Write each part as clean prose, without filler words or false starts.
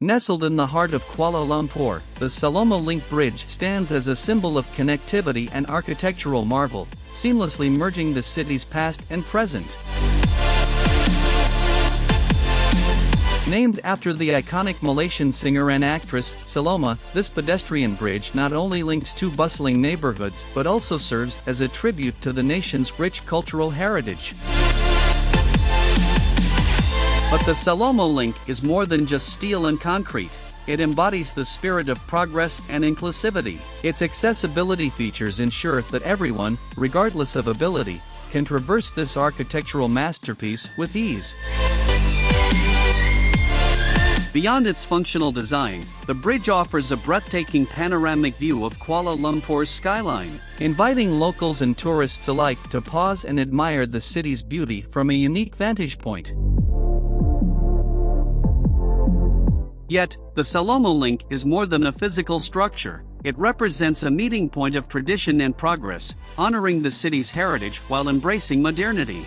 Nestled in the heart of Kuala Lumpur, the Saloma Link Bridge stands as a symbol of connectivity and architectural marvel, seamlessly merging the city's past and present. Named after the iconic Malaysian singer and actress, Saloma, this pedestrian bridge not only links two bustling neighborhoods but also serves as a tribute to the nation's rich cultural heritage. But the Saloma Link is more than just steel and concrete. It embodies the spirit of progress and inclusivity. Its accessibility features ensure that everyone, regardless of ability, can traverse this architectural masterpiece with ease. Beyond its functional design, the bridge offers a breathtaking panoramic view of Kuala Lumpur's skyline, inviting locals and tourists alike to pause and admire the city's beauty from a unique vantage point. Yet, the Saloma Link is more than a physical structure. It represents a meeting point of tradition and progress, honoring the city's heritage while embracing modernity.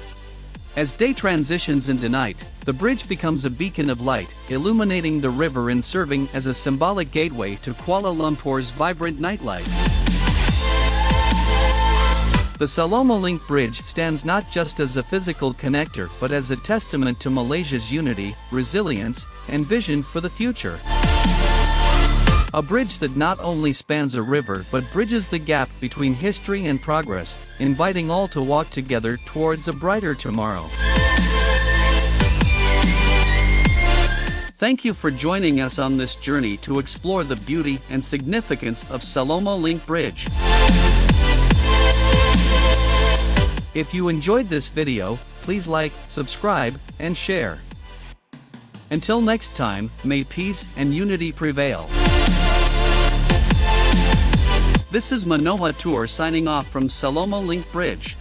As day transitions into night, the bridge becomes a beacon of light, illuminating the river and serving as a symbolic gateway to Kuala Lumpur's vibrant nightlife. The Saloma Link Bridge stands not just as a physical connector but as a testament to Malaysia's unity, resilience, and vision for the future. A bridge that not only spans a river but bridges the gap between history and progress, inviting all to walk together towards a brighter tomorrow. Thank you for joining us on this journey to explore the beauty and significance of Saloma Link Bridge. If you enjoyed this video, please like, subscribe, and share. Until next time, may peace and unity prevail. This is Munoha Tour signing off from Saloma Link Bridge.